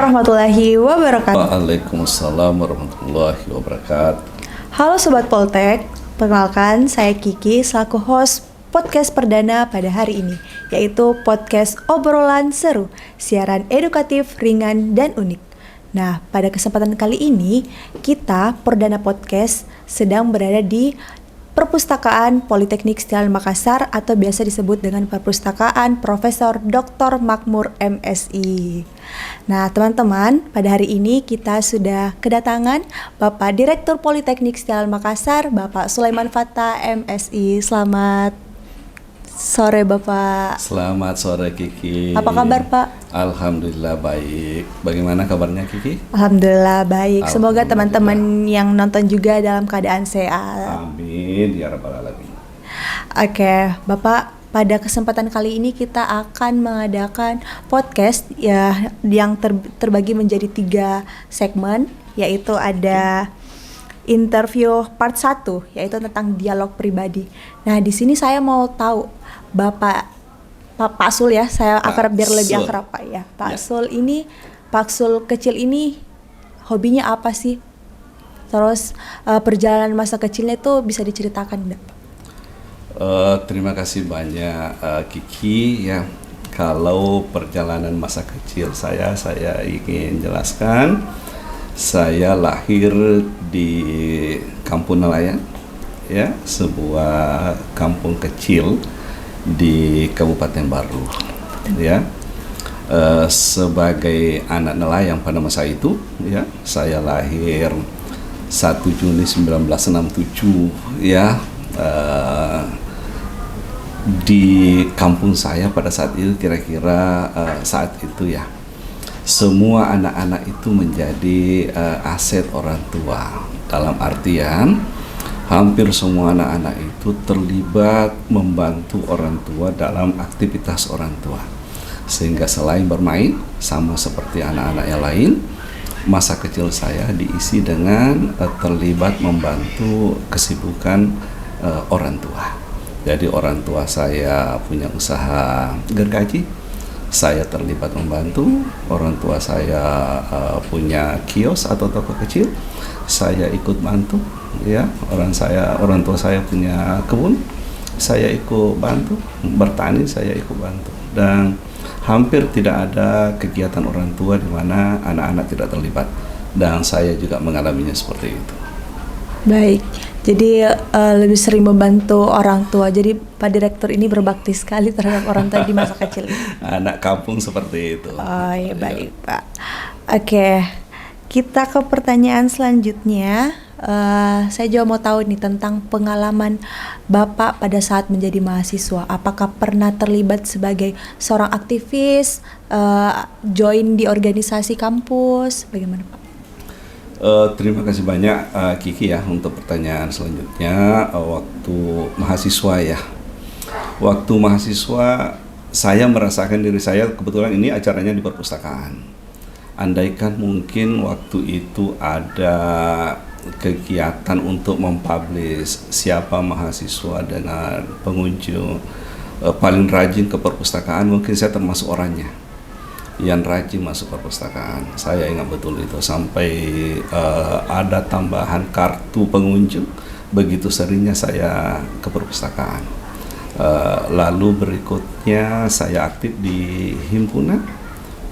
warahmatullahi wabarakatuh. Waalaikumsalam warahmatullahi wabarakatuh. Halo Sobat Poltek, perkenalkan saya Kiki selaku host podcast perdana pada hari ini, yaitu podcast obrolan seru, siaran edukatif, ringan, dan unik. Nah, pada kesempatan kali ini, kita perdana podcast sedang berada di Perpustakaan Politeknik Setiawan Makassar atau biasa disebut dengan Perpustakaan Profesor Dr. Makmur MSI. Nah, teman-teman, pada hari ini kita sudah kedatangan Bapak Direktur Politeknik Setiawan Makassar, Bapak Sulaiman Fattah MSI. Selamat sore Bapak. Selamat sore Kiki. Apa kabar Pak? Alhamdulillah baik. Bagaimana kabarnya Kiki? Alhamdulillah baik. Semoga teman-teman yang nonton juga dalam keadaan sehat. Amin ya rabbal alamin. Oke, Bapak, pada kesempatan kali ini kita akan mengadakan podcast ya yang terbagi menjadi 3 segmen, yaitu ada interview part 1 yaitu tentang dialog pribadi. Nah, di sini saya mau tahu Pak Sul ya, saya akrab biar lebih akrab Pak ya. Pak Sul kecil ini hobinya apa sih? Terus perjalanan masa kecilnya itu bisa diceritakan enggak? Terima kasih banyak Kiki ya. Kalau perjalanan masa kecil saya ingin jelaskan. Saya lahir di Kampung Nelayan, ya, sebuah kampung kecil di Kabupaten Baru, ya. Sebagai anak nelayan pada masa itu, ya, saya lahir 1 Juni 1967, ya. Di kampung saya pada saat itu kira-kira saat itu ya. Semua anak-anak itu menjadi aset orang tua. Dalam artian hampir semua anak-anak itu terlibat membantu orang tua dalam aktivitas orang tua. Sehingga selain bermain sama seperti anak-anak yang lain, masa kecil saya diisi dengan terlibat membantu kesibukan orang tua. Jadi orang tua saya punya usaha gergaji, saya terlibat membantu. Orang tua saya punya kios atau toko kecil, saya ikut bantu, ya. Orang tua saya punya kebun, saya ikut bantu. Bertani, saya ikut bantu. Dan hampir tidak ada kegiatan orang tua di mana anak-anak tidak terlibat. Dan saya juga mengalaminya seperti itu. Baik, jadi lebih sering membantu orang tua. Jadi Pak Direktur ini berbakti sekali terhadap orang tua di masa kecil. Anak kampung seperti itu. Oh ya, baik Pak. Oke, kita ke pertanyaan selanjutnya. Saya juga mau tahu nih tentang pengalaman Bapak pada saat menjadi mahasiswa. Apakah pernah terlibat sebagai seorang aktivis, join di organisasi kampus? Bagaimana Pak? Terima kasih banyak Kiki ya untuk pertanyaan selanjutnya. Waktu mahasiswa ya. Waktu mahasiswa saya merasakan diri saya, kebetulan ini acaranya di perpustakaan. Andaikan mungkin waktu itu ada kegiatan untuk mempublish siapa mahasiswa dengan pengunjung paling rajin ke perpustakaan, mungkin saya termasuk orangnya yang rajin masuk perpustakaan. Saya ingat betul itu sampai ada tambahan kartu pengunjung, begitu seringnya saya ke perpustakaan. Lalu berikutnya saya aktif di himpunan,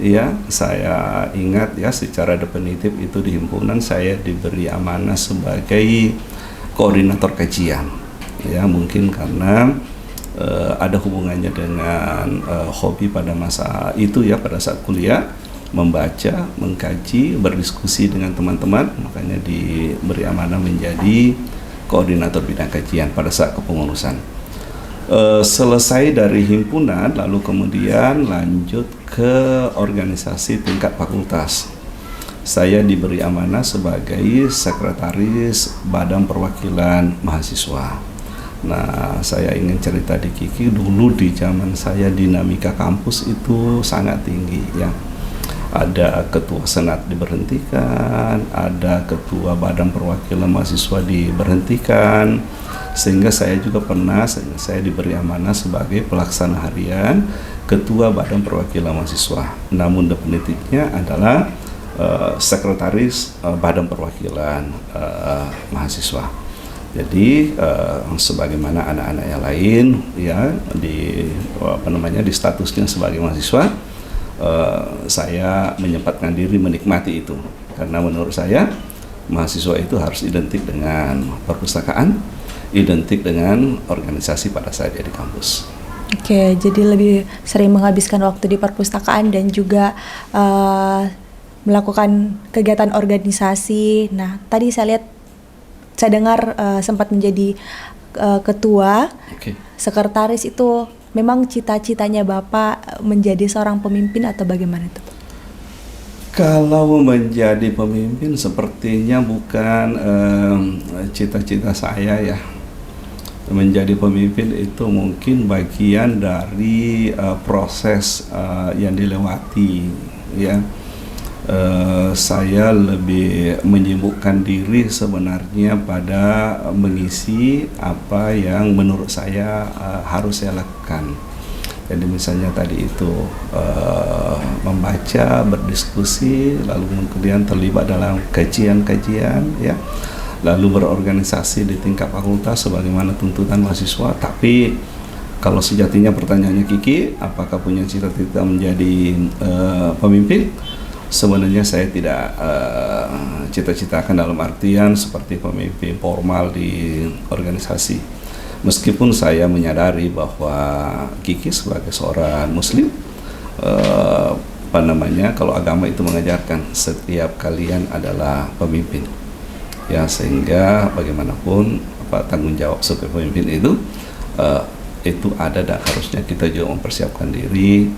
ya. Saya ingat ya, secara definitif itu di himpunan saya diberi amanah sebagai koordinator kajian, ya. Mungkin karena ada hubungannya dengan hobi pada masa itu ya, pada saat kuliah, membaca, mengkaji, berdiskusi dengan teman-teman, makanya diberi amanah menjadi koordinator bidang kajian pada saat kepengurusan. Selesai dari himpunan, lalu kemudian lanjut ke organisasi tingkat fakultas. Saya diberi amanah sebagai sekretaris Badan Perwakilan Mahasiswa. Nah, saya ingin cerita di Kiki, dulu di zaman saya dinamika kampus itu sangat tinggi ya. ada ketua senat diberhentikan, ada ketua badan perwakilan mahasiswa diberhentikan, sehingga saya juga pernah saya diberi amanah sebagai pelaksana harian ketua badan perwakilan mahasiswa. Namun definitifnya adalah sekretaris badan perwakilan mahasiswa. Jadi sebagaimana anak-anak yang lain ya di statusnya sebagai mahasiswa, saya menyempatkan diri menikmati itu, karena menurut saya mahasiswa itu harus identik dengan perpustakaan, identik dengan organisasi pada saat dia di kampus. Oke, jadi lebih sering menghabiskan waktu di perpustakaan dan juga melakukan kegiatan organisasi. Nah, tadi saya dengar sempat menjadi ketua, sekretaris. Itu memang cita-citanya Bapak menjadi seorang pemimpin atau bagaimana itu? Kalau menjadi pemimpin sepertinya bukan cita-cita saya ya. Menjadi pemimpin itu mungkin bagian dari proses yang dilewati ya. Saya lebih menyibukkan diri sebenarnya pada mengisi apa yang menurut saya harus saya lakukan. Jadi misalnya tadi itu membaca, berdiskusi, lalu kemudian terlibat dalam kajian-kajian ya, lalu berorganisasi di tingkat fakultas sebagaimana tuntutan mahasiswa. Tapi kalau sejatinya pertanyaannya Kiki, apakah punya cita-cita menjadi pemimpin? Sebenarnya saya tidak cita-citakan dalam artian seperti pemimpin formal di organisasi. Meskipun saya menyadari bahwa Kiki sebagai seorang muslim, kalau agama itu mengajarkan setiap kalian adalah pemimpin. Ya, sehingga bagaimanapun tanggung jawab sebagai pemimpin itu ada dan harusnya kita juga mempersiapkan diri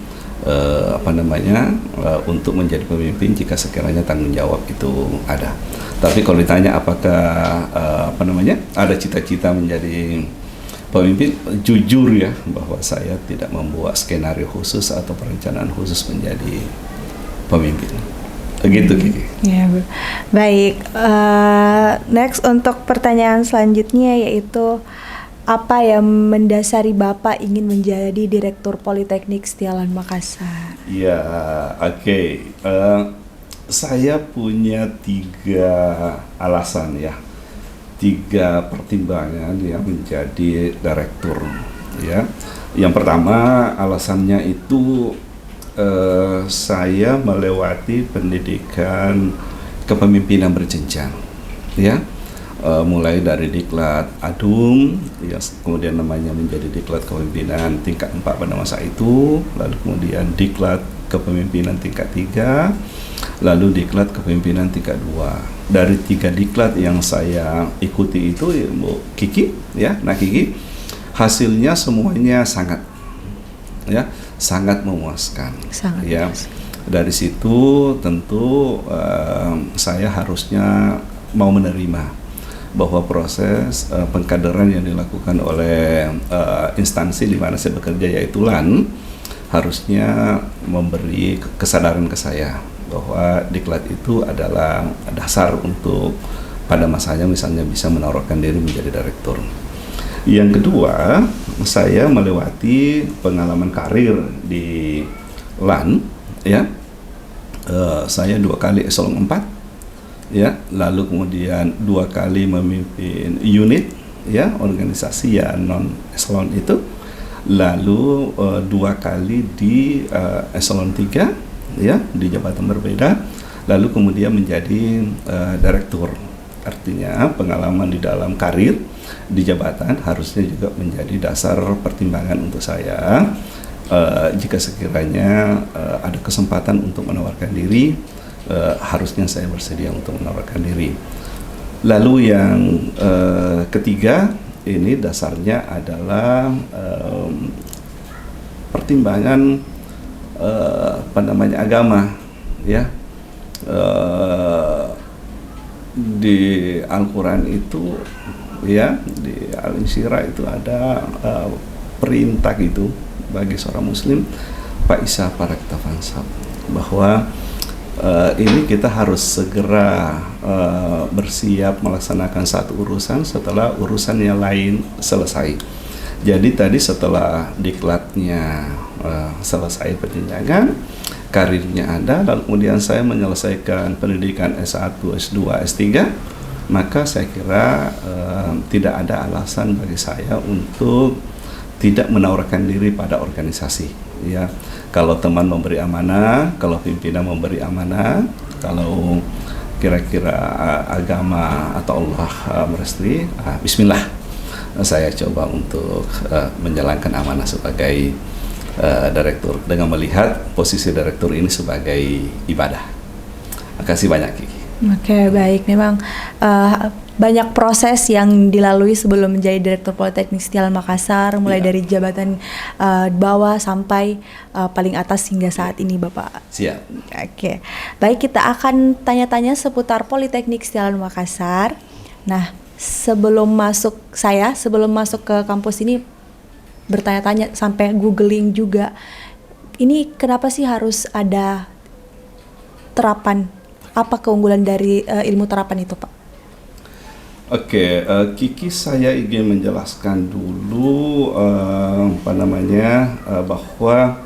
untuk menjadi pemimpin jika sekiranya tanggung jawab itu ada. Tapi kalau ditanya apakah ada cita-cita menjadi pemimpin, jujur ya bahwa saya tidak membuat skenario khusus atau perencanaan khusus menjadi pemimpin. Begitu Kiki. Ya, baik. Next untuk pertanyaan selanjutnya yaitu apa yang mendasari Bapak ingin menjadi Direktur Politeknik Setiawan Makassar? Ya, oke. Saya punya 3 alasan ya, 3 pertimbangan yang menjadi direktur. Ya, yang pertama alasannya itu saya melewati pendidikan kepemimpinan berjenjang, ya. Mulai dari diklat Adung, ya, kemudian namanya menjadi diklat kepemimpinan tingkat 4 pada masa itu, lalu kemudian diklat kepemimpinan tingkat 3, lalu diklat kepemimpinan tingkat 2. Dari 3 diklat yang saya ikuti itu, ya, Kiki, ya, nah Kiki, hasilnya semuanya sangat memuaskan. Sangat ya. memuaskan. Dari situ tentu saya harusnya mau menerima bahwa proses pengkaderan yang dilakukan oleh instansi di mana saya bekerja yaitu LAN harusnya memberi kesadaran ke saya bahwa diklat itu adalah dasar untuk pada masanya misalnya bisa menawarkan diri menjadi direktur. Yang kedua, saya melewati pengalaman karir di LAN, ya. Saya 2 kali eselon 4. Ya, lalu kemudian 2 kali memimpin unit, ya, organisasi ya non eselon itu, lalu 2 kali di eselon 3, ya, di jabatan berbeda, lalu kemudian menjadi direktur. Artinya pengalaman di dalam karir di jabatan harusnya juga menjadi dasar pertimbangan untuk saya jika sekiranya ada kesempatan untuk menawarkan diri. Harusnya saya bersedia untuk menawarkan diri. Lalu yang ketiga, ini dasarnya adalah pertimbangan agama, ya. Di Al-Quran itu, ya, di Al-Insyirah itu ada perintah gitu bagi seorang muslim, Pak Isa para kita fansab, bahwa ini kita harus segera bersiap melaksanakan satu urusan setelah urusan yang lain selesai. Jadi tadi setelah diklatnya selesai pendidikan, karirnya ada, lalu kemudian saya menyelesaikan pendidikan S1, S2, S3, maka saya kira tidak ada alasan bagi saya untuk tidak menawarkan diri pada organisasi. Ya, kalau teman memberi amanah, kalau pimpinan memberi amanah, kalau kira-kira agama atau Allah merestui, bismillah, saya coba untuk menjalankan amanah sebagai direktur dengan melihat posisi direktur ini sebagai ibadah. Terima kasih banyak, Kiki. Oke, baik. Memang banyak proses yang dilalui sebelum menjadi Direktur Politeknik Setiawan Makassar, mulai dari jabatan bawah sampai paling atas hingga saat ini, Bapak. Siap. Oke, baik, kita akan tanya-tanya seputar Politeknik Setiawan Makassar. Nah, sebelum masuk ke kampus ini bertanya-tanya sampai googling juga, ini kenapa sih harus ada terapan? Apa keunggulan dari ilmu terapan itu, Pak? Oke, Kiki, saya ingin menjelaskan dulu bahwa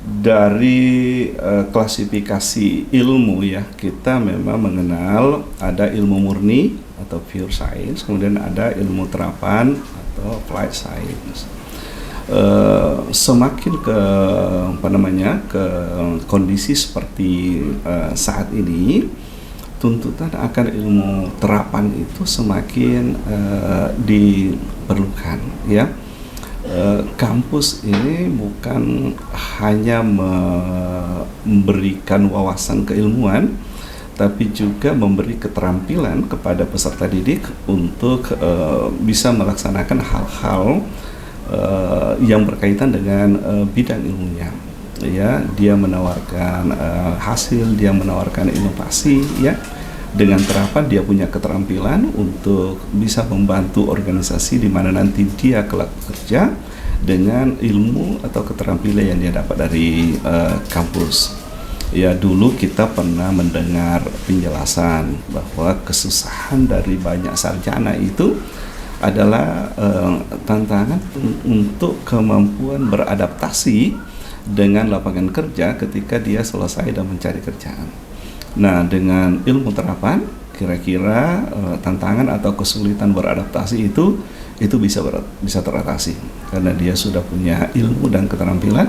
dari klasifikasi ilmu ya, kita memang mengenal ada ilmu murni atau pure science, kemudian ada ilmu terapan atau applied science. Semakin ke kondisi seperti saat ini, tuntutan akan ilmu terapan itu semakin diperlukan ya. Kampus ini bukan hanya memberikan wawasan keilmuan, tapi juga memberi keterampilan kepada peserta didik untuk bisa melaksanakan hal-hal yang berkaitan dengan bidang ilmunya. Ya, dia menawarkan hasil, dia menawarkan inovasi ya. Dengan terapan dia punya keterampilan untuk bisa membantu organisasi di mana nanti dia kelak bekerja dengan ilmu atau keterampilan yang dia dapat dari kampus. Ya, dulu kita pernah mendengar penjelasan bahwa kesusahan dari banyak sarjana itu adalah tantangan untuk kemampuan beradaptasi dengan lapangan kerja ketika dia selesai dan mencari kerjaan. Nah, dengan ilmu terapan, kira-kira tantangan atau kesulitan beradaptasi itu bisa teratasi karena dia sudah punya ilmu dan keterampilan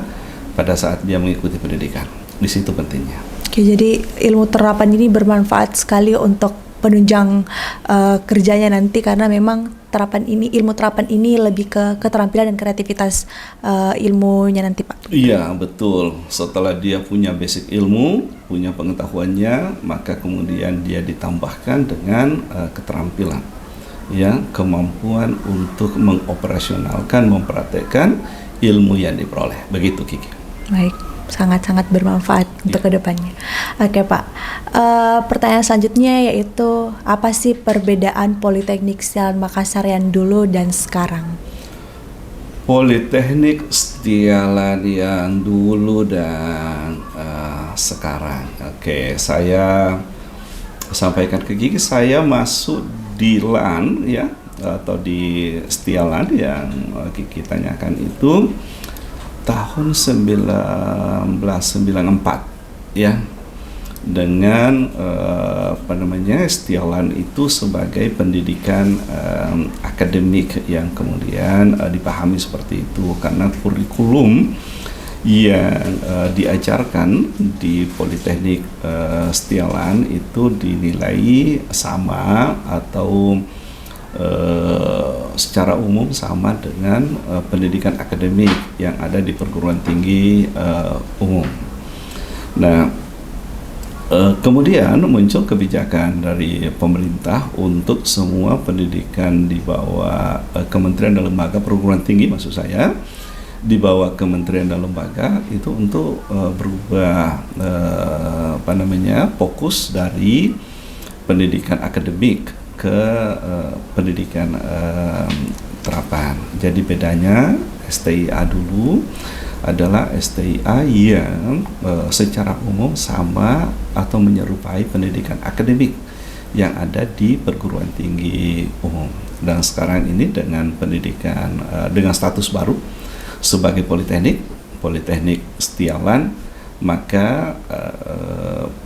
pada saat dia mengikuti pendidikan. Di situ pentingnya. Oke, jadi ilmu terapan ini bermanfaat sekali untuk penunjang kerjanya nanti, karena memang ilmu terapan ini lebih ke keterampilan dan kreativitas ilmunya nanti, Pak. Iya, betul. Setelah dia punya basic ilmu, punya pengetahuannya, maka kemudian dia ditambahkan dengan keterampilan, ya, kemampuan untuk mengoperasionalkan, mempraktekkan ilmu yang diperoleh. Begitu, Kiki. Baik. Sangat-sangat bermanfaat untuk kedepannya. Oke, Pak, pertanyaan selanjutnya yaitu apa sih perbedaan Politeknik Setiawan Makassar yang dulu dan sekarang? Politeknik Setiawan yang dulu dan sekarang. Oke, saya sampaikan ke Gigi, saya masuk di LAN ya, atau di Setiawan yang Gigi tanyakan itu tahun 1994 ya, dengan Setiawan itu sebagai pendidikan akademik yang kemudian dipahami seperti itu karena kurikulum yang diajarkan di Politeknik Setiawan itu dinilai sama atau secara umum sama dengan pendidikan akademik yang ada di perguruan tinggi umum. Nah, kemudian muncul kebijakan dari pemerintah untuk semua pendidikan di bawah kementerian dan lembaga perguruan tinggi, maksud saya di bawah kementerian dan lembaga itu untuk berubah fokus dari pendidikan akademik ke pendidikan terapan. Jadi bedanya STIA dulu adalah STIA yang secara umum sama atau menyerupai pendidikan akademik yang ada di perguruan tinggi umum. Dan sekarang ini dengan pendidikan dengan status baru sebagai politeknik Setiawan, maka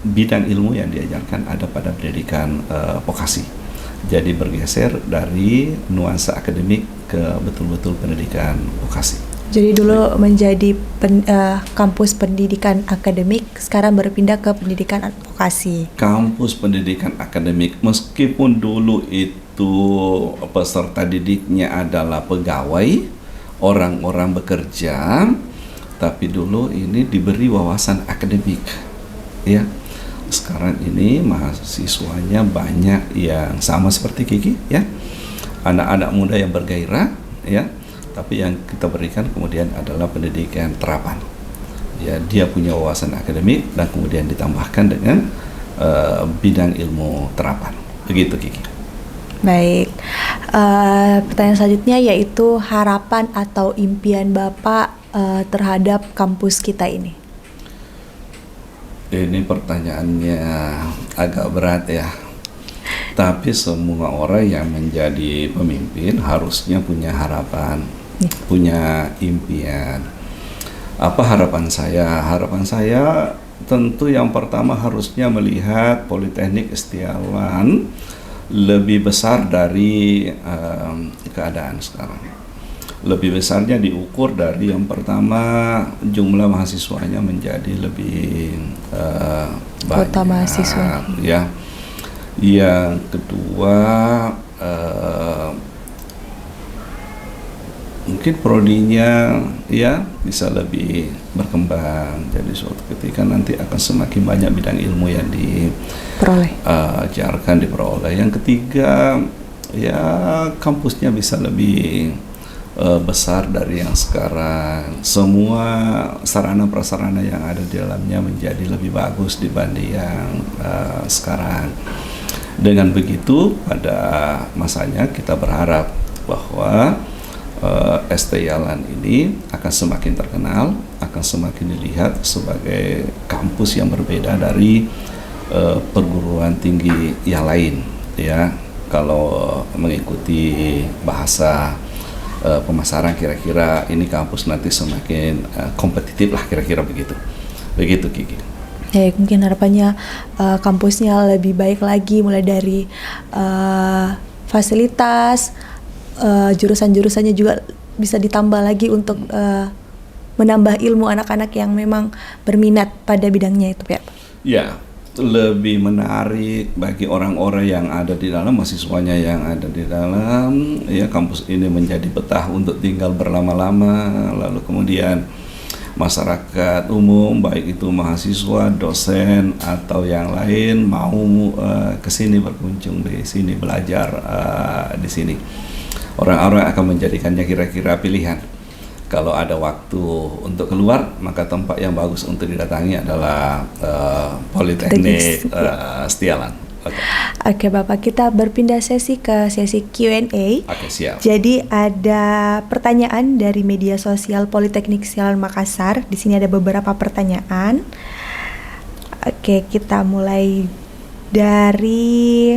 bidang ilmu yang diajarkan ada pada pendidikan vokasi. Jadi bergeser dari nuansa akademik ke betul-betul pendidikan vokasi. Jadi dulu menjadi kampus pendidikan akademik, sekarang berpindah ke pendidikan vokasi. Kampus pendidikan akademik, meskipun dulu itu peserta didiknya adalah pegawai, orang-orang bekerja, tapi dulu ini diberi wawasan akademik, ya. Sekarang ini mahasiswanya banyak yang sama seperti Kiki, ya, anak-anak muda yang bergairah, ya. Tapi yang kita berikan kemudian adalah pendidikan terapan. Ya, dia punya wawasan akademik dan kemudian ditambahkan dengan bidang ilmu terapan. Begitu, Kiki. Baik, pertanyaan selanjutnya yaitu harapan atau impian Bapak terhadap kampus kita ini. Ini pertanyaannya agak berat ya. Tapi semua orang yang menjadi pemimpin harusnya punya harapan, punya impian. Apa harapan saya? Harapan saya tentu yang pertama harusnya melihat Politeknik Setiawan lebih besar dari keadaan sekarang. Lebih besarnya diukur dari yang pertama jumlah mahasiswanya menjadi lebih banyak. Kota mahasiswa. Ya. Yang kedua mungkin prodinya ya bisa lebih berkembang. Jadi suatu ketika nanti akan semakin banyak bidang ilmu yang diperoleh. Yang ketiga ya kampusnya bisa lebih besar dari yang sekarang. Semua sarana prasarana yang ada di dalamnya menjadi lebih bagus dibanding yang sekarang. Dengan begitu pada masanya kita berharap bahwa STIawan ini akan semakin terkenal, akan semakin dilihat sebagai kampus yang berbeda dari perguruan tinggi yang lain, ya. Kalau mengikuti bahasa pemasaran, kira-kira ini kampus nanti semakin kompetitif lah, kira-kira begitu. Begitu, Kiki. Ya, mungkin harapannya kampusnya lebih baik lagi, mulai dari fasilitas, jurusan-jurusannya juga bisa ditambah lagi untuk menambah ilmu anak-anak yang memang berminat pada bidangnya itu, Pak. Ya, lebih menarik bagi orang-orang yang ada di dalam, mahasiswanya yang ada di dalam, ya, kampus ini menjadi betah untuk tinggal berlama-lama. Lalu kemudian masyarakat umum, baik itu mahasiswa, dosen atau yang lain, mau ke sini, berkunjung di sini, belajar di sini. Orang-orang akan menjadikannya kira-kira pilihan. Kalau ada waktu untuk keluar, maka tempat yang bagus untuk didatangi adalah Politeknik Setiawan. Oke, Bapak, kita berpindah sesi ke sesi Q&A. Oke, siap. Jadi ada pertanyaan dari media sosial Politeknik Setiawan Makassar. Di sini ada beberapa pertanyaan. Oke, kita mulai dari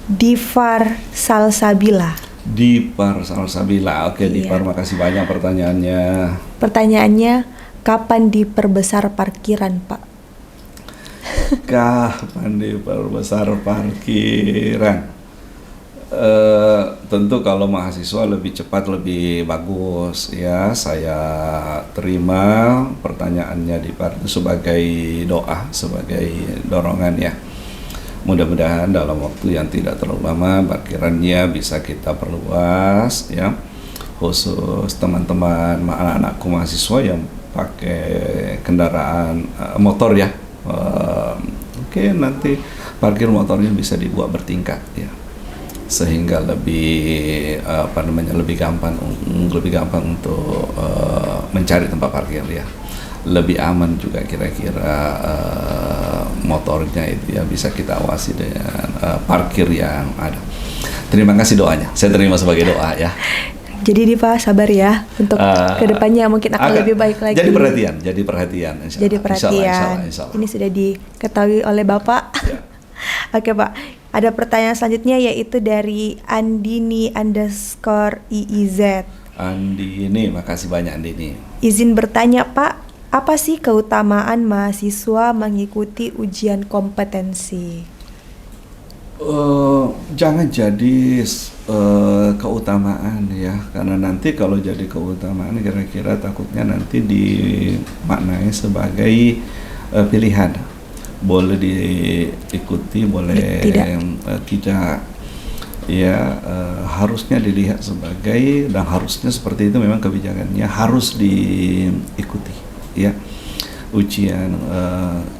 Difar Salsabila. Dipar Salsabila. Oke, Dipar, makasih banyak pertanyaannya. Pertanyaannya, kapan diperbesar parkiran, Pak? Kapan diperbesar parkiran? Tentu kalau mahasiswa lebih cepat lebih bagus, ya. Saya terima pertanyaannya Dipar itu sebagai doa, sebagai dorongan, ya. Mudah-mudahan dalam waktu yang tidak terlalu lama parkirannya bisa kita perluas, ya, khusus teman-teman anak-anakku mahasiswa yang pakai kendaraan motor, ya. Oke, nanti parkir motornya bisa dibuat bertingkat, ya, sehingga lebih lebih gampang untuk mencari tempat parkir, ya. Lebih aman juga kira-kira motornya itu, ya, bisa kita awasi dengan parkir yang ada. Terima kasih doanya. Saya terima sebagai doa ya. Jadi Diva sabar ya untuk kedepannya mungkin akan lebih baik lagi. Jadi perhatian. Insya Jadi Allah. perhatian. Insya Allah. Ini sudah diketahui oleh Bapak. Ya. Oke Pak, ada pertanyaan selanjutnya yaitu dari Andini_IIZ. Andini, makasih banyak Andini. Izin bertanya Pak, apa sih keutamaan mahasiswa mengikuti ujian kompetensi? Jangan jadi keutamaan ya, karena nanti kalau jadi keutamaan kira-kira takutnya nanti dimaknai sebagai pilihan, boleh diikuti, boleh tidak. Ya, harusnya dilihat sebagai, dan harusnya seperti itu memang kebijakannya harus diikuti ya, ujian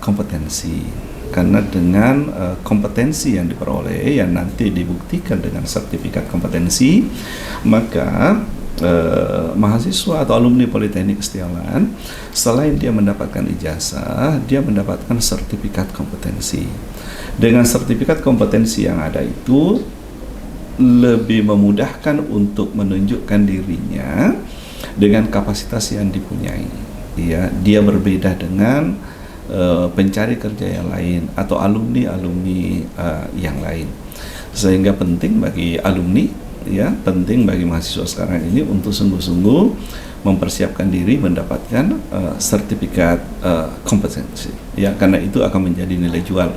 kompetensi. Karena dengan kompetensi yang diperoleh yang nanti dibuktikan dengan sertifikat kompetensi, maka mahasiswa atau alumni Politeknik Setiawan selain dia mendapatkan ijazah, dia mendapatkan sertifikat kompetensi. Dengan sertifikat kompetensi yang ada itu lebih memudahkan untuk menunjukkan dirinya dengan kapasitas yang dipunyai. Ya, dia berbeda dengan pencari kerja yang lain atau alumni yang lain, sehingga penting bagi alumni ya, penting bagi mahasiswa sekarang ini untuk sungguh-sungguh mempersiapkan diri mendapatkan sertifikat kompetensi ya, karena itu akan menjadi nilai jual,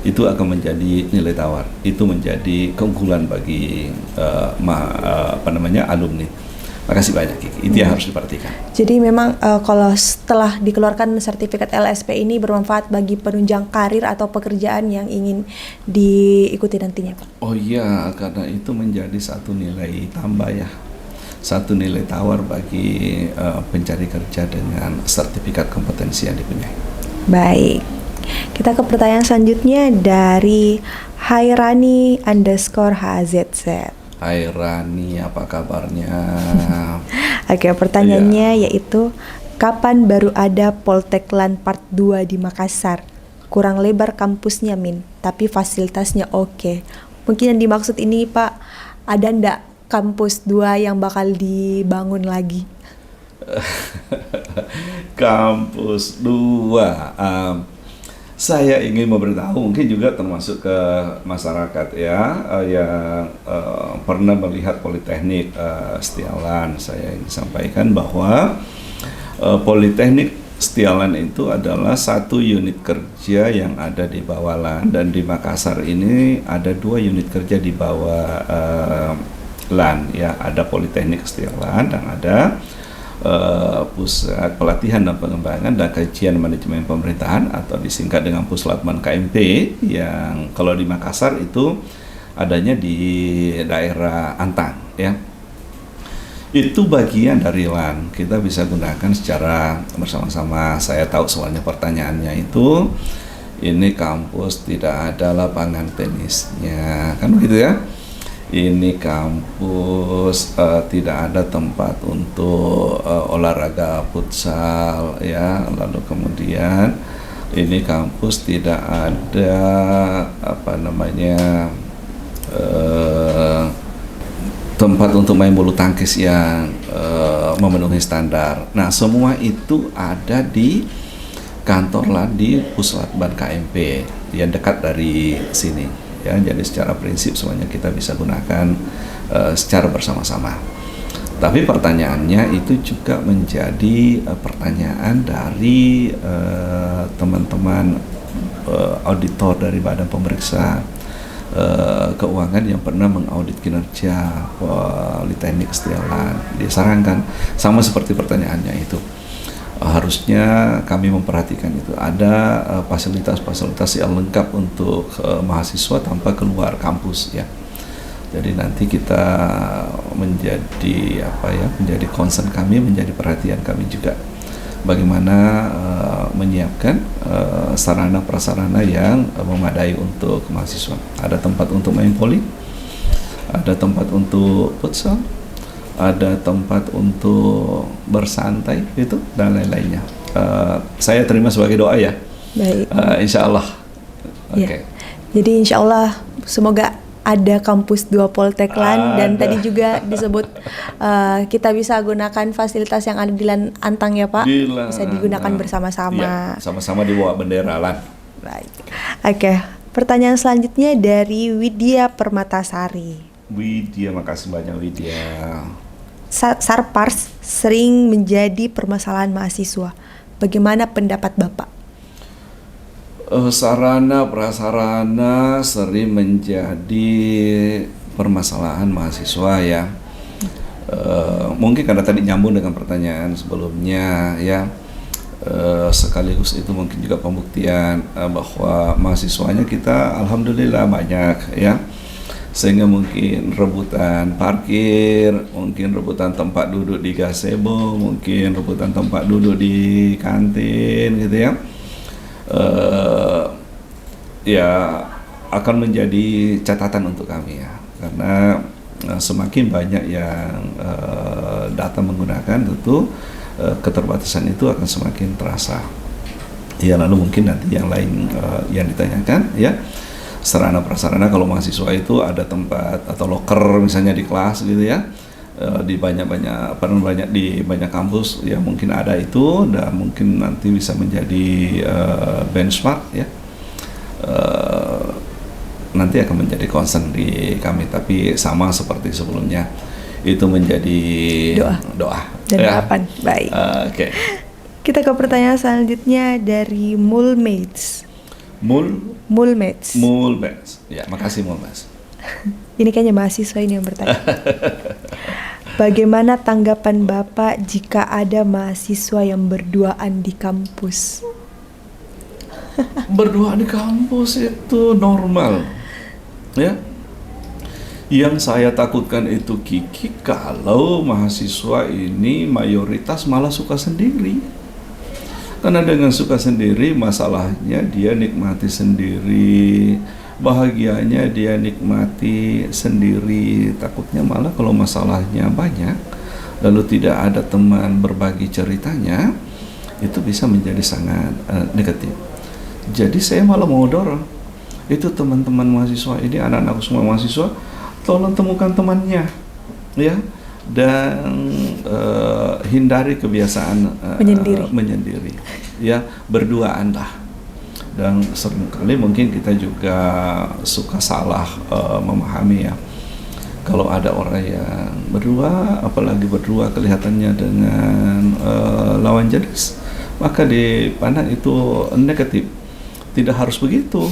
itu akan menjadi nilai tawar, itu menjadi keunggulan bagi alumni. Makasih banyak Kiki, itu yang harus diperhatikan. Jadi memang kalau setelah dikeluarkan sertifikat LSP ini bermanfaat bagi penunjang karir atau pekerjaan yang ingin diikuti nantinya Pak? Oh iya, karena itu menjadi satu nilai tambah ya, satu nilai tawar bagi pencari kerja dengan sertifikat kompetensi yang dipunyai. Baik, kita ke pertanyaan selanjutnya dari Hairani_HZZ. Hai Rani, apa kabarnya? Oke, pertanyaannya yaitu kapan baru ada Polteklan Part 2 di Makassar? Kurang lebar kampusnya Min, tapi fasilitasnya oke. Mungkin yang dimaksud ini Pak, ada ndak kampus 2 yang bakal dibangun lagi? Kampus 2. Saya ingin memberitahu, mungkin juga termasuk ke masyarakat ya, yang pernah melihat Politeknik Setiawan. Saya ingin sampaikan bahwa Politeknik Setiawan itu adalah satu unit kerja yang ada di bawah LAN, dan di Makassar ini ada 2 unit kerja di bawah LAN ya, ada Politeknik Setiawan dan ada Pusat Pelatihan dan Pengembangan dan Kajian Manajemen Pemerintahan atau disingkat dengan Puslatman KMP, yang kalau di Makassar itu adanya di daerah Antang ya. Itu bagian dari LAN, kita bisa gunakan secara bersama-sama. Saya tahu soalnya pertanyaannya itu, ini kampus tidak ada lapangan tenisnya, kan begitu ya. Ini kampus tidak ada tempat untuk olahraga futsal ya, lalu kemudian ini kampus tidak ada tempat untuk main bulu tangkis yang memenuhi standar. Nah, semua itu ada di kantor LAN di Puslatban KMP yang dekat dari sini. Ya, jadi secara prinsip semuanya kita bisa gunakan secara bersama-sama. Tapi pertanyaannya itu juga menjadi pertanyaan dari teman-teman auditor dari Badan Pemeriksa Keuangan yang pernah mengaudit kinerja Politeknik Setiawan. Disarankan sama seperti pertanyaannya itu. Harusnya kami memperhatikan itu ada fasilitas-fasilitas yang lengkap untuk mahasiswa tanpa keluar kampus ya. Jadi nanti kita menjadi menjadi concern kami, menjadi perhatian kami juga bagaimana menyiapkan sarana prasarana yang memadai untuk mahasiswa. Ada tempat untuk main voli, ada tempat untuk futsal, ada tempat untuk bersantai itu dan lain-lainnya. Saya terima sebagai doa ya. Baik. Insya Allah. Oke. Ya. Jadi insya Allah semoga ada kampus 2 Polteklan dan Ada. tadi juga disebut kita bisa gunakan fasilitas yang ada di Lan Antang ya Pak. Bisa digunakan bersama-sama. Iya, sama-sama di bawah bendera Lan. Baik. Oke, pertanyaan selanjutnya dari Widya Permatasari. Widya, makasih banyak Widya. Sarpars sering menjadi permasalahan mahasiswa. Bagaimana pendapat Bapak? Sarana prasarana sering menjadi permasalahan mahasiswa ya. Mungkin karena tadi nyambung dengan pertanyaan sebelumnya ya. Sekaligus itu mungkin juga pembuktian bahwa mahasiswanya kita alhamdulillah banyak ya. Sehingga mungkin rebutan parkir, mungkin rebutan tempat duduk di gazebo, mungkin rebutan tempat duduk di kantin gitu ya. Ya akan menjadi catatan untuk kami ya, karena semakin banyak yang datang menggunakan, tentu keterbatasan itu akan semakin terasa. Ya lalu mungkin nanti yang lain yang ditanyakan ya, sarana prasarana kalau mahasiswa itu ada tempat atau loker misalnya di kelas gitu ya. Di banyak di banyak kampus ya mungkin ada itu, dan mungkin nanti bisa menjadi benchmark ya, nanti akan menjadi concern di kami, tapi sama seperti sebelumnya itu menjadi doa dan ya. harapan. Baik. Oke. Kita ke pertanyaan selanjutnya dari Mulmates. Mulmates. Ya, makasih Mulmates. Ini kayaknya mahasiswa ini yang bertanya. Bagaimana tanggapan Bapak jika ada mahasiswa yang berduaan di kampus? Berduaan di kampus itu normal, ya. Yang saya takutkan itu Kiki, kalau mahasiswa ini mayoritas malah suka sendiri. Karena dengan suka sendiri, masalahnya dia nikmati sendiri, bahagianya dia nikmati sendiri. Takutnya malah kalau masalahnya banyak, lalu tidak ada teman berbagi ceritanya, itu bisa menjadi sangat negatif. Jadi saya malah mau dorong, itu teman-teman mahasiswa ini, anak-anak semua mahasiswa, tolong temukan temannya, ya. Dan hindari kebiasaan menyendiri, ya, berduaan lah. Dan seringkali mungkin kita juga suka salah memahami ya, kalau ada orang yang berdua, apalagi berdua kelihatannya dengan lawan jenis, maka dipandang itu negatif. Tidak harus begitu.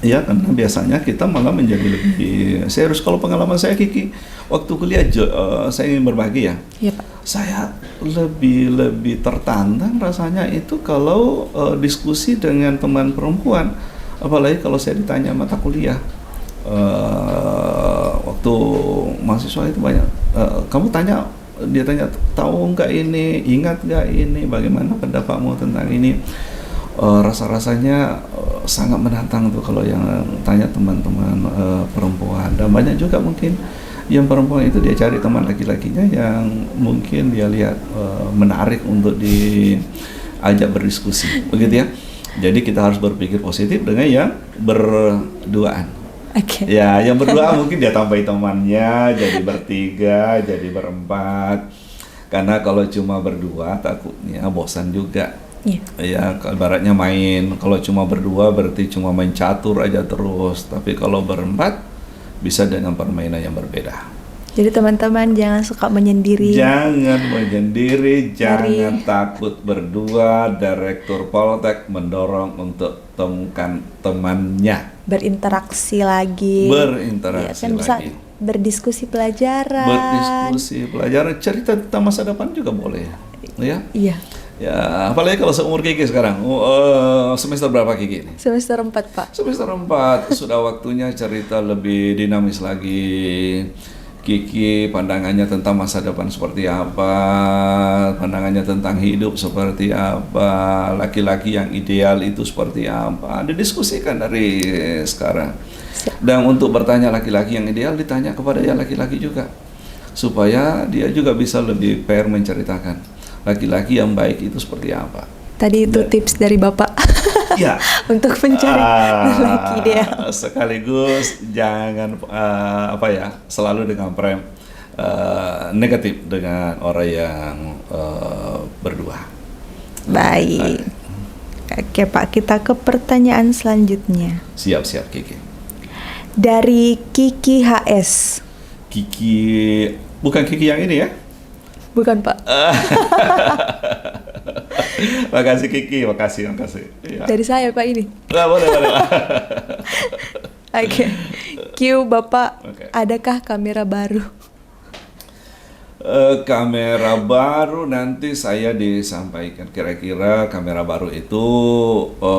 Ya, karena biasanya kita malah menjadi lebih serius. Kalau pengalaman saya Kiki, waktu kuliah saya ingin berbagi ya. Iya, Pak. Saya lebih tertantang rasanya itu kalau diskusi dengan teman perempuan, apalagi kalau saya ditanya mata kuliah. Waktu mahasiswa itu banyak, kamu tanya, dia tanya, tahu nggak ini, ingat nggak ini, bagaimana pendapatmu tentang ini. Rasa-rasanya sangat menantang tuh kalau yang tanya teman-teman perempuan. Dan banyak juga mungkin yang perempuan itu dia cari teman laki-lakinya yang mungkin dia lihat menarik untuk diajak berdiskusi, begitu ya. Jadi kita harus berpikir positif dengan yang berduaan. Okay. Ya, yang berdua mungkin dia tambahin temannya jadi bertiga, jadi berempat. Karena kalau cuma berdua takutnya bosan juga. Ya, ibaratnya main, kalau cuma berdua berarti cuma main catur aja terus, tapi kalau berempat bisa dengan permainan yang berbeda. Jadi teman-teman jangan suka menyendiri. Jangan menyendiri, jangan takut berdua. Direktur Poltek mendorong untuk temukan temannya. Berinteraksi lagi. Berinteraksi ya, kan bisa lagi. Berdiskusi pelajaran. Cerita tentang masa depan juga boleh. Ya. Iya. Ya, apalagi kalau seumur Kiki sekarang. Semester berapa Kiki ini? Semester 4, Pak. Semester 4, sudah waktunya cerita lebih dinamis lagi. Kiki pandangannya tentang masa depan seperti apa, pandangannya tentang hidup seperti apa, laki-laki yang ideal itu seperti apa, didiskusikan dari sekarang. Dan untuk bertanya laki-laki yang ideal, ditanya kepada yang laki-laki juga, supaya dia juga bisa lebih fair menceritakan laki-laki yang baik itu seperti apa. Tadi itu tips dari Bapak Ya. untuk mencari lelaki ideal. Sekaligus jangan selalu dengan prem negatif dengan orang yang berdua. Baik. Oke Pak, kita ke pertanyaan selanjutnya. Siap Kiki. Dari Kiki HS. Kiki, bukan Kiki yang ini ya? Bukan Pak. Makasih Kiki, makasih. Ya. Dari saya Pak ini. Boleh. Oke. Q Bapak, Oke. adakah kamera baru? Kamera baru nanti saya disampaikan kira-kira kamera baru itu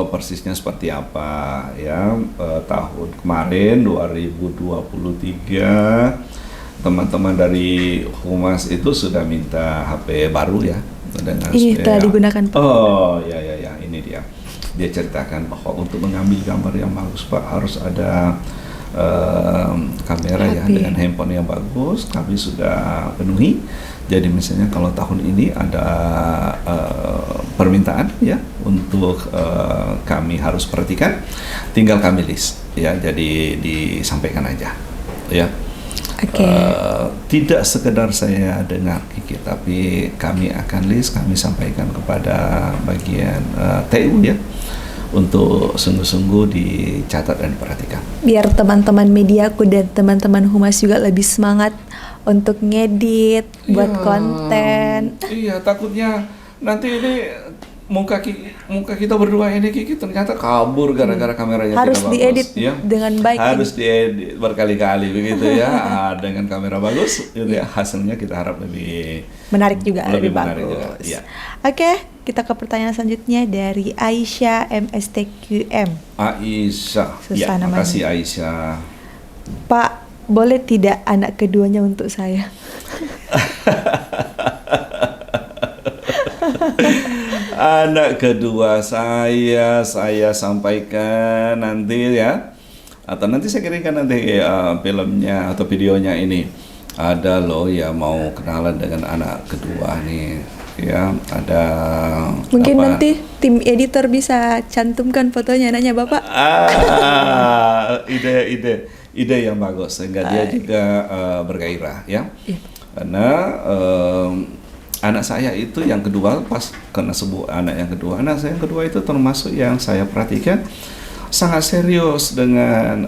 persisnya seperti apa ya. Tahun kemarin 2023 teman-teman dari Humas itu sudah minta HP baru ya dengan Ini telah digunakan Pak. Oh ya ini dia ceritakan bahwa untuk mengambil gambar yang bagus Pak harus ada kamera ya dengan handphone yang bagus. Kami sudah penuhi. Jadi misalnya kalau tahun ini ada permintaan ya untuk kami harus perhatikan, tinggal kami list ya. Jadi disampaikan aja ya. Oke. Tidak sekedar saya dengar Kiki, tapi kami akan list, kami sampaikan kepada bagian TU ya, untuk sungguh-sungguh dicatat dan diperhatikan. Biar teman-teman mediaku dan teman-teman Humas juga lebih semangat untuk ngedit, buat konten. Iya, takutnya nanti ini muka kita berdua ini Kiki ternyata kabur gara-gara kameranya harus tidak bagus. Diedit ya. dengan baik. Harus diedit berkali-kali begitu ya. Dengan kamera bagus, gitu ya. Hasilnya kita harap lebih menarik juga, lebih menarik bagus. Juga, ya. Oke, kita ke pertanyaan selanjutnya dari Aisyah MSTQM. Aisyah, ya, makasih Aisyah. Pak, boleh tidak anak keduanya untuk saya? Anak kedua saya sampaikan nanti ya, atau nanti saya kirimkan nanti filmnya atau videonya ini. Ada loh ya mau kenalan dengan anak kedua nih ya, ada mungkin nanti tim editor bisa cantumkan fotonya anaknya Bapak. Ide yang bagus sehingga dia juga bergairah ya. Karena anak saya itu yang kedua, pas kena sebut anak yang kedua, anak saya yang kedua itu termasuk yang saya perhatikan sangat serius dengan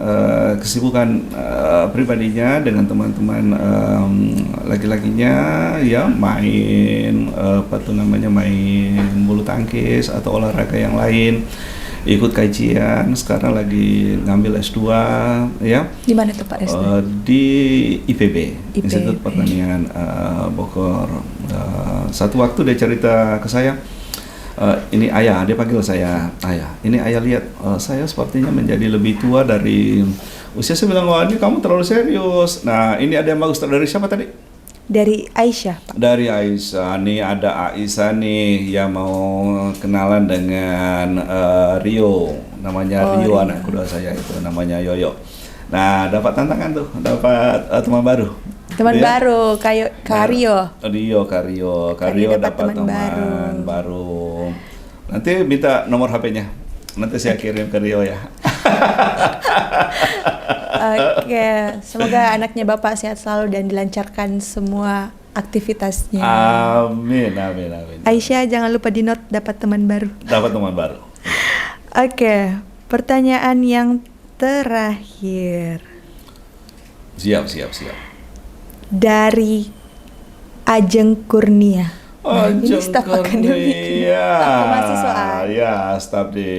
kesibukan pribadinya dengan teman-teman laki-lakinya ya, main main bulu tangkis atau olahraga yang lain, ikut kajian, sekarang lagi ngambil S2 ya. Di mana tuh Pak S2? Di IPB, Institut Pertanian Bogor. Satu waktu dia cerita ke saya, ini ayah, dia panggil saya ayah. Ini ayah lihat saya sepertinya menjadi lebih tua dari usia. Saya bilang, wah ini kamu terlalu serius. Nah ini ada yang bagus. Dari siapa tadi? Dari Aisyah Pak. Dari Aisyah. Nih ada Aisyah nih yang mau kenalan dengan Rio. Namanya Rio, anak kedua saya itu namanya Yoyo. Nah dapat tantangan tuh, dapat teman baru. Teman baru, kayak Kario. Kario dapat teman baru. Nanti minta nomor HP-nya. Nanti saya kirim ke Rio ya. Oke, semoga anaknya Bapak sehat selalu dan dilancarkan semua aktivitasnya. Amin. Aisyah jangan lupa di note dapat teman baru. Oke, pertanyaan yang terakhir. Siap. Dari Ajeng Kurnia. Ajeng staf akademik. Staf kemahasiswaan. Ya, staf di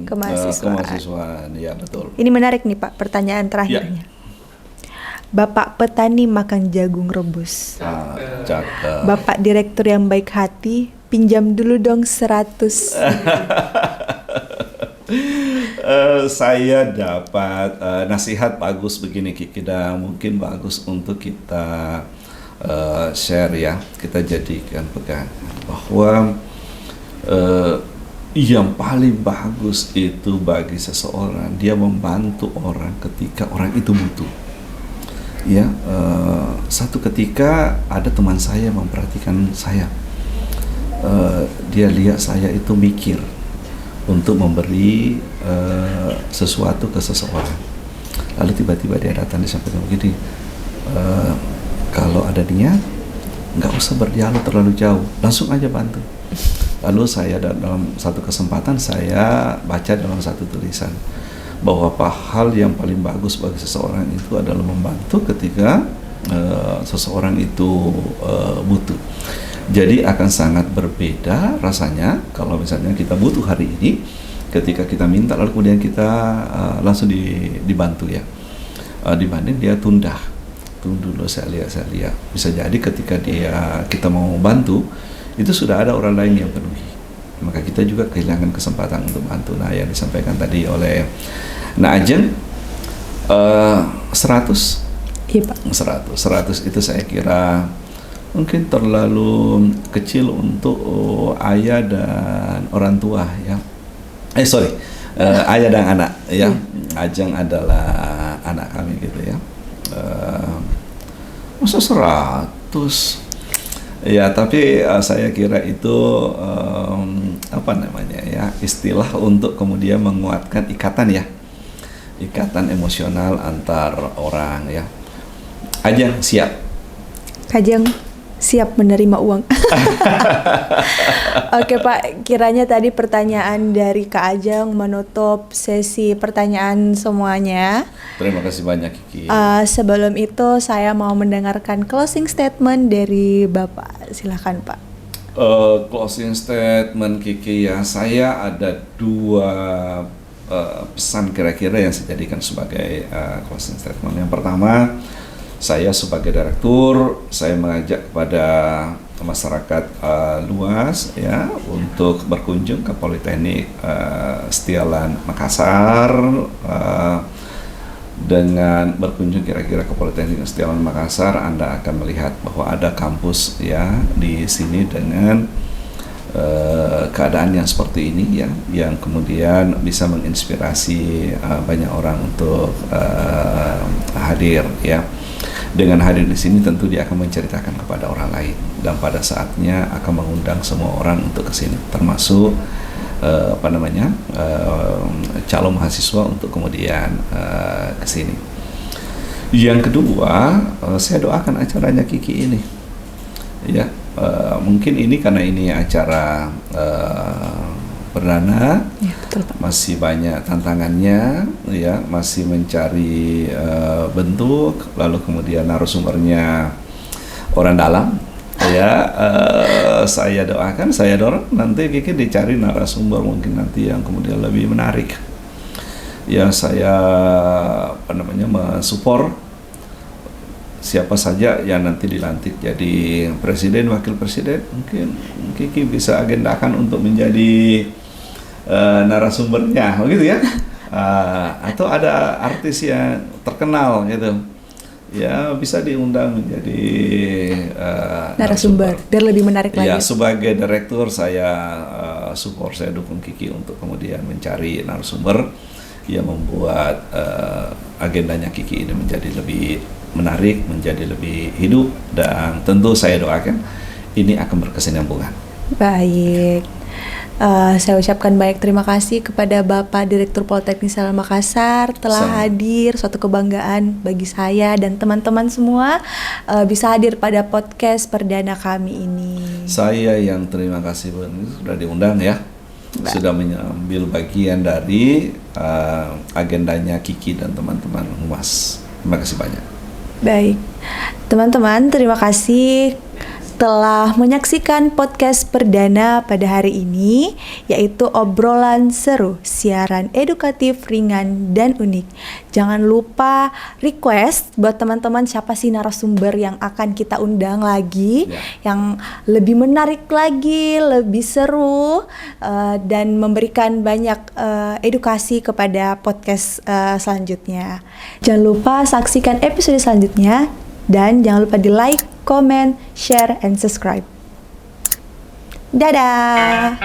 kemahasiswaan. Ya, betul. Ini menarik nih Pak, pertanyaan terakhirnya. Bapak petani makan jagung rebus. Cakep. Bapak direktur yang baik hati, pinjam dulu dong 100. Saya dapat nasihat bagus begini Kiki, dan mungkin bagus untuk kita share ya, kita jadikan pegangan bahwa yang paling bagus itu bagi seseorang, dia membantu orang ketika orang itu butuh ya. Satu ketika ada teman saya memperhatikan saya dia lihat saya itu mikir untuk memberi sesuatu ke seseorang. Lalu tiba-tiba dia datang disampaikan begini, kalau ada niat, nggak usah berdialog terlalu jauh, langsung aja bantu. Lalu saya dalam satu kesempatan saya baca dalam satu tulisan bahwa hal yang paling bagus bagi seseorang itu adalah membantu ketika seseorang itu butuh. Jadi akan sangat berbeda rasanya kalau misalnya kita butuh hari ini, ketika kita minta lalu kemudian kita langsung dibantu ya, dibanding dia tunda. Tunggu dulu, saya lihat. Bisa jadi ketika kita mau bantu, itu sudah ada orang lain yang penuhi, maka kita juga kehilangan kesempatan untuk bantu. Nah, yang disampaikan tadi oleh Ajeng, 100. Iya, Pak. 100 itu saya kira mungkin terlalu kecil untuk ayah dan orang tua ya. Ayah dan anak ya. Ajeng adalah anak kami gitu ya. Masa 100? Ya, tapi saya kira itu istilah untuk kemudian menguatkan ikatan emosional antar orang ya. Ajeng siap. Kajeng siap menerima uang. Oke Pak, kiranya tadi pertanyaan dari Kak Ajeng menutup sesi pertanyaan semuanya. Terima kasih banyak Kiki. Sebelum itu saya mau mendengarkan closing statement dari Bapak. Silakan Pak. Closing statement Kiki ya, saya ada 2 pesan kira-kira yang saya jadikan sebagai closing statement. Yang pertama, saya sebagai direktur, saya mengajak kepada masyarakat luas ya untuk berkunjung ke Politeknik Setialan Makassar. Dengan berkunjung kira-kira ke Politeknik Setiawan Makassar, Anda akan melihat bahwa ada kampus ya di sini dengan keadaan yang seperti ini ya, yang kemudian bisa menginspirasi banyak orang untuk hadir ya. Dengan hadir di sini tentu dia akan menceritakan kepada orang lain, dan pada saatnya akan mengundang semua orang untuk ke sini, termasuk calon mahasiswa untuk kemudian ke sini. Yang kedua, saya doakan acaranya Kiki ini ya, mungkin ini karena ini acara perdana ya, betul, Pak. Masih banyak tantangannya ya, masih mencari bentuk, lalu kemudian narasumbernya orang dalam ya. Saya doakan, saya dorong nanti Kiki dicari narasumber mungkin nanti yang kemudian lebih menarik ya. Saya mensupport siapa saja yang nanti dilantik jadi presiden, wakil presiden, mungkin Kiki bisa agendakan untuk menjadi narasumbernya begitu ya. Atau ada artis yang terkenal gitu ya, bisa diundang menjadi narasumber biar lebih menarik lagi. Ya, sebagai direktur saya support, saya dukung Kiki untuk kemudian mencari narasumber yang membuat agendanya Kiki ini menjadi lebih menarik, menjadi lebih hidup, dan tentu saya doakan ini akan berkesinambungan. Baik. Saya ucapkan banyak terima kasih kepada Bapak Direktur Politeknik Setiawan Makassar telah hadir. Suatu kebanggaan bagi saya dan teman-teman semua bisa hadir pada podcast perdana kami ini. Saya yang terima kasih sudah diundang ya. Sudah mengambil bagian dari agendanya Kiki dan teman-teman humas. Terima kasih banyak. Baik, teman-teman, terima kasih telah menyaksikan podcast perdana pada hari ini, yaitu obrolan seru, siaran edukatif, ringan, dan unik. Jangan lupa request buat teman-teman siapa sih narasumber yang akan kita undang lagi, yang lebih menarik lagi, lebih seru, dan memberikan banyak edukasi kepada podcast selanjutnya. Jangan lupa saksikan episode selanjutnya, dan jangan lupa di like, comment, share, and subscribe. Dadah!